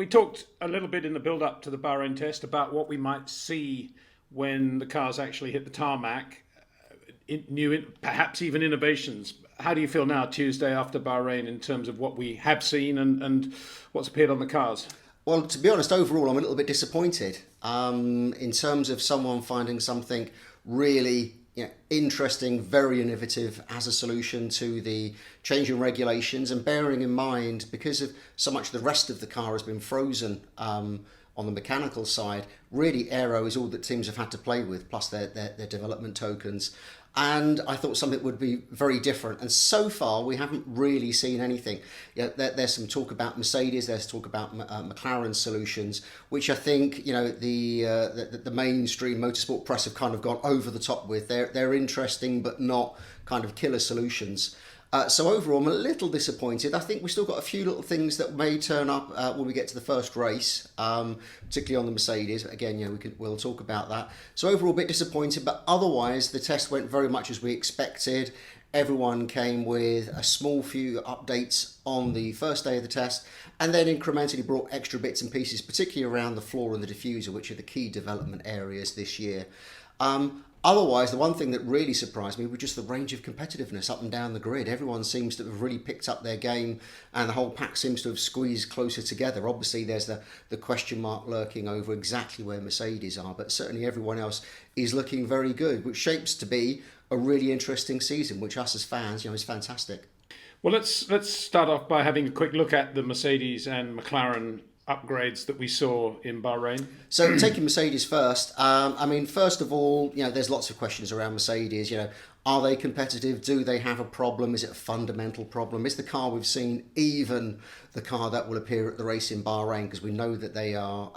We talked a little bit in the build up to the Bahrain test about what we might see when the cars actually hit the tarmac, perhaps even innovations. How do you feel now, Tuesday after Bahrain, in terms of what we have seen and what's appeared on the cars? Well, to be honest, overall, I'm a little bit disappointed in terms of someone finding something really interesting, very innovative as a solution to the changing regulations, and bearing in mind because of so much of the rest of the car has been frozen on the mechanical side. Really, aero is all that teams have had to play with, plus their development tokens. And I thought something would be very different. And so far, we haven't really seen anything. There's some talk about Mercedes. There's talk about McLaren solutions, which I think the mainstream motorsport press have kind of gone over the top with. They're interesting, but not kind of killer solutions. So overall, I'm a little disappointed. I think we've still got a few little things that may turn up when we get to the first race, particularly on the Mercedes. Again, we'll talk about that. So overall, a bit disappointed, but otherwise, the test went very much as we expected. Everyone came with a small few updates on the first day of the test, and then incrementally brought extra bits and pieces, particularly around the floor and the diffuser, which are the key development areas this year. Otherwise, the one thing that really surprised me was just the range of competitiveness up and down the grid. Everyone seems to have really picked up their game, and the whole pack seems to have squeezed closer together. Obviously, there's the question mark lurking over exactly where Mercedes are, but certainly everyone else is looking very good, which shapes to be a really interesting season, which us as fans, is fantastic. Well, let's start off by having a quick look at the Mercedes and McLaren upgrades that we saw in Bahrain. So taking Mercedes first, first of all, there's lots of questions around Mercedes. Are they competitive? Do they have a problem? Is it a fundamental problem? Is the car we've seen even the car that will appear at the race in Bahrain? Because we know that they are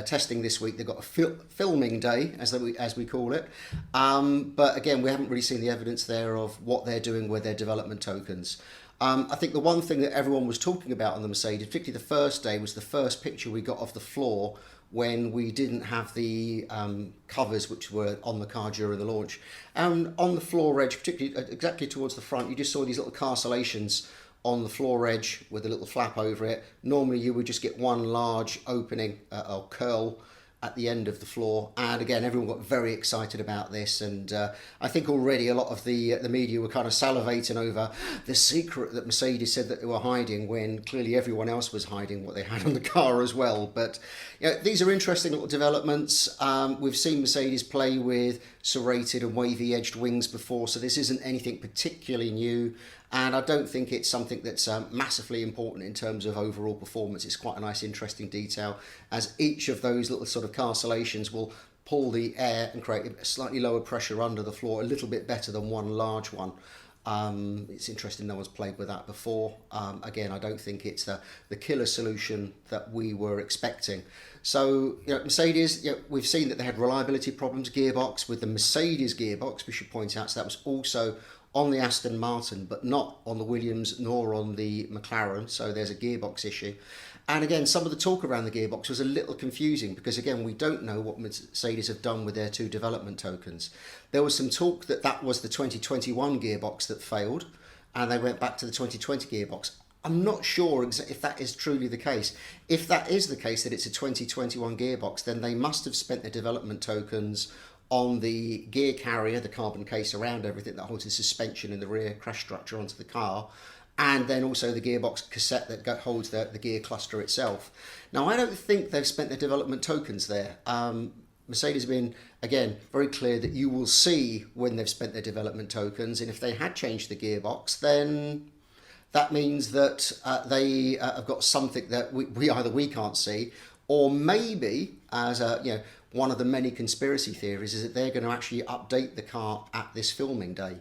testing this week. They've got a filming day, as we call it. But again, we haven't really seen the evidence there of what they're doing with their development tokens. I think the one thing that everyone was talking about on the Mercedes, particularly the first day, was the first picture we got of the floor when we didn't have the covers which were on the car during the launch. And on the floor edge, particularly exactly towards the front, you just saw these little carcellations on the floor edge with a little flap over it. Normally you would just get one large opening or curl at the end of the floor, and again everyone got very excited about this, and I think already a lot of the media were kind of salivating over the secret that Mercedes said that they were hiding, when clearly everyone else was hiding what they had on the car as well. But these are interesting little developments. We've seen Mercedes play with serrated and wavy edged wings before, so this isn't anything particularly new. And I don't think it's something that's massively important in terms of overall performance. It's quite a nice, interesting detail, as each of those little sort of carcellations will pull the air and create a slightly lower pressure under the floor, a little bit better than one large one. It's interesting no one's played with that before. Again, I don't think it's the killer solution that we were expecting. So, Mercedes, we've seen that they had reliability problems, gearbox. With the Mercedes gearbox, we should point out, so that was also on the Aston Martin, but not on the Williams nor on the McLaren. So there's a gearbox issue. And again, some of the talk around the gearbox was a little confusing because, again, we don't know what Mercedes have done with their two development tokens. There was some talk that was the 2021 gearbox that failed, and they went back to the 2020 gearbox. I'm not sure if that is truly the case. If that is the case, that it's a 2021 gearbox, then they must have spent their development tokens on the gear carrier, the carbon case around everything that holds the suspension and the rear crash structure onto the car, and then also the gearbox cassette that holds the gear cluster itself. Now, I don't think they've spent their development tokens there. Mercedes have been, again, very clear that you will see when they've spent their development tokens, and if they had changed the gearbox, then that means that they have got something that we can't see, or maybe, as one of the many conspiracy theories, is that they're going to actually update the car at this filming day.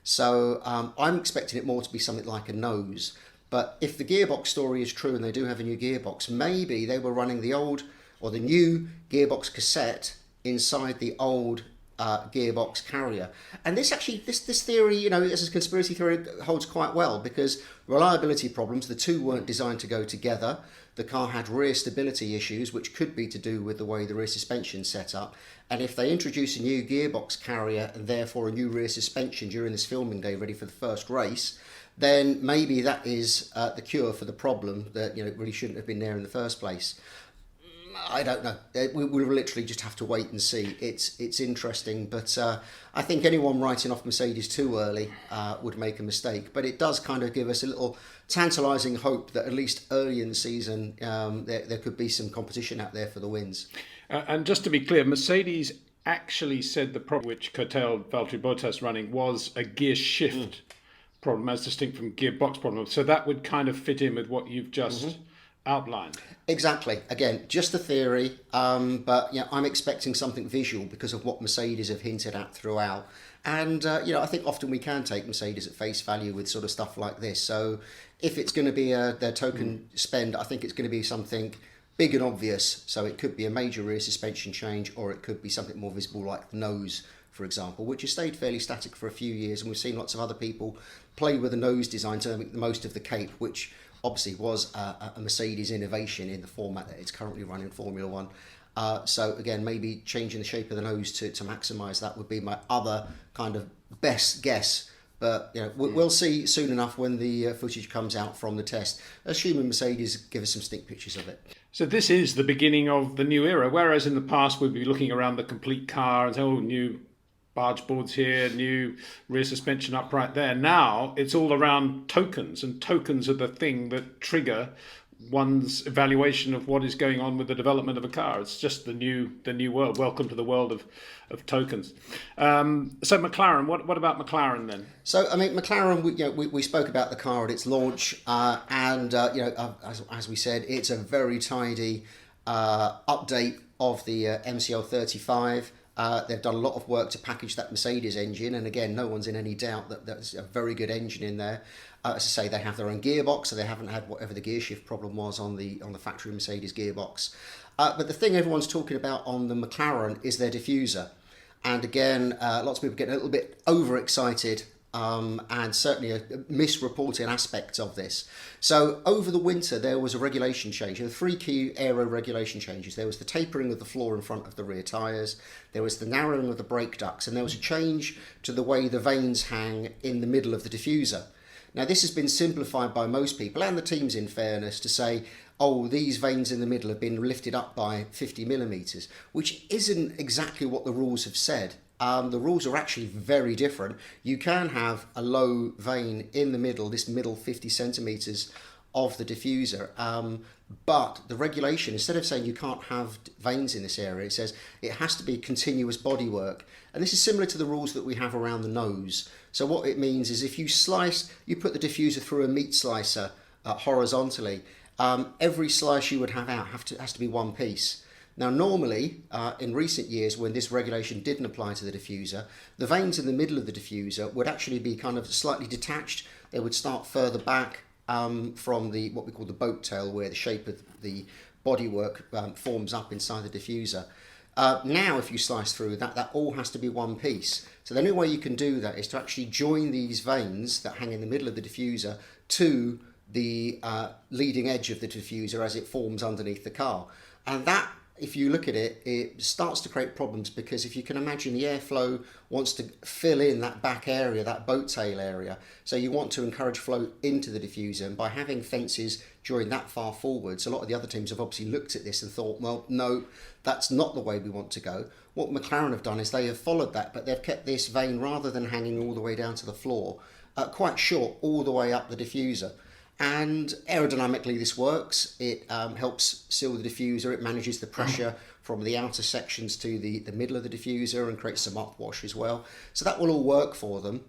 So I'm expecting it more to be something like a nose. But if the gearbox story is true and they do have a new gearbox, maybe they were running the old or the new gearbox cassette inside the old gearbox carrier. And this theory, as a conspiracy theory, holds quite well, because reliability problems, the two weren't designed to go together. The car had rear stability issues, which could be to do with the way the rear suspension set up. And if they introduce a new gearbox carrier and therefore a new rear suspension during this filming day ready for the first race, then maybe that is the cure for the problem that it really shouldn't have been there in the first place. I don't know. We'll literally just have to wait and see. It's interesting, but I think anyone writing off Mercedes too early would make a mistake. But it does kind of give us a little tantalising hope that at least early in the season there could be some competition out there for the wins. And just to be clear, Mercedes actually said the problem which curtailed Valtteri Bottas running was a gear shift problem as distinct from gearbox problem. So that would kind of fit in with what you've just outlined. Exactly. Again, just a theory, but I'm expecting something visual because of what Mercedes have hinted at throughout. And I think often we can take Mercedes at face value with sort of stuff like this. So if it's going to be their token spend, I think it's going to be something big and obvious. So it could be a major rear suspension change, or it could be something more visible like the nose, for example, which has stayed fairly static for a few years. And we've seen lots of other people play with the nose design to make the most of the cape, which obviously was a Mercedes innovation in the format that it's currently running Formula One. So again, maybe changing the shape of the nose to maximise that would be my other kind of best guess. But we'll see soon enough when the footage comes out from the test, assuming Mercedes give us some sneak pictures of it. So this is the beginning of the new era, whereas in the past we'd be looking around the complete car and say, oh, new barge boards here, new rear suspension upright there. Now it's all around tokens, and tokens are the thing that trigger one's evaluation of what is going on with the development of a car. It's just the new world. Welcome to the world of tokens. So McLaren, what about McLaren then? So I mean, McLaren, we spoke about the car at its launch, and as we said, it's a very tidy update of the MCL 35. They've done a lot of work to package that Mercedes engine, and again, no one's in any doubt that that's a very good engine in there. As I say, they have their own gearbox, so they haven't had whatever the gear shift problem was on the factory Mercedes gearbox. But the thing everyone's talking about on the McLaren is their diffuser, and again, lots of people get a little bit overexcited. And certainly a misreported aspects of this. So over the winter, there was a regulation change. There were three key aero regulation changes. There was the tapering of the floor in front of the rear tyres, there was the narrowing of the brake ducts, and there was a change to the way the vanes hang in the middle of the diffuser. Now, this has been simplified by most people, and the teams in fairness, to say, oh, these vanes in the middle have been lifted up by 50 millimetres, which isn't exactly what the rules have said. The rules are actually very different. You can have a low vane in the middle, this middle 50 centimetres of the diffuser, but the regulation, instead of saying you can't have vanes in this area, it says it has to be continuous bodywork. And this is similar to the rules that we have around the nose. So what it means is if you put the diffuser through a meat slicer horizontally, every slice you would have out has to be one piece. Now, normally, in recent years, when this regulation didn't apply to the diffuser, the vanes in the middle of the diffuser would actually be kind of slightly detached. They would start further back from what we call the boat tail, where the shape of the bodywork forms up inside the diffuser. Now, if you slice through that all has to be one piece. So the only way you can do that is to actually join these vanes that hang in the middle of the diffuser to the leading edge of the diffuser as it forms underneath the car. And that, if you look at it, it starts to create problems, because if you can imagine, the airflow wants to fill in that back area, that boat tail area. So you want to encourage flow into the diffuser, and by having fences joined that far forwards, a lot of the other teams have obviously looked at this and thought, well, no, that's not the way we want to go. What McLaren have done is they have followed that, but they've kept this vane, rather than hanging all the way down to the floor, quite short all the way up the diffuser. And aerodynamically this works. It helps seal the diffuser. It manages the pressure from the outer sections to the middle of the diffuser, and creates some upwash as well. So that will all work for them.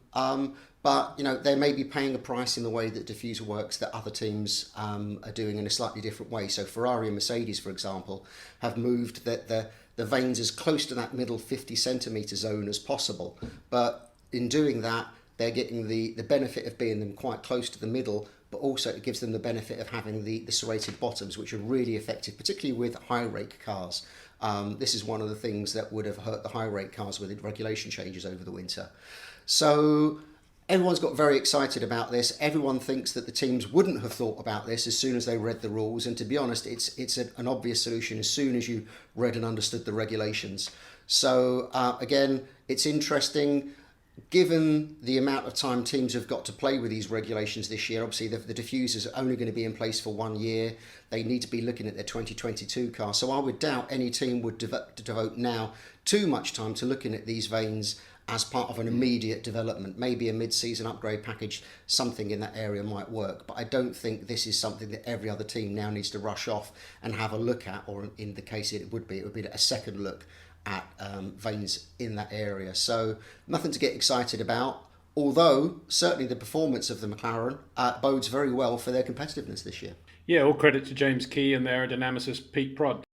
But they may be paying a price in the way that diffuser works that other teams are doing in a slightly different way. So Ferrari and Mercedes, for example, have moved the vanes as close to that middle 50 centimetre zone as possible. But in doing that, they're getting the benefit of being them quite close to the middle, but also it gives them the benefit of having the serrated bottoms, which are really effective, particularly with high-rake cars. This is one of the things that would have hurt the high-rake cars with the regulation changes over the winter. So everyone's got very excited about this. Everyone thinks that the teams wouldn't have thought about this as soon as they read the rules. And to be honest, it's an obvious solution as soon as you read and understood the regulations. So again, it's interesting. given the amount of time teams have got to play with these regulations this year, obviously the diffusers are only going to be in place for 1 year. They need to be looking at their 2022 car. So I would doubt any team would devote now too much time to looking at these vanes as part of an immediate development. Maybe a mid-season upgrade package, something in that area might work. But I don't think this is something that every other team now needs to rush off and have a look at, or in the case it would be a second look at vanes in that area. So nothing to get excited about, although certainly the performance of the McLaren bodes very well for their competitiveness this year. Yeah, all credit to James Key and their aerodynamicist Pete Prod.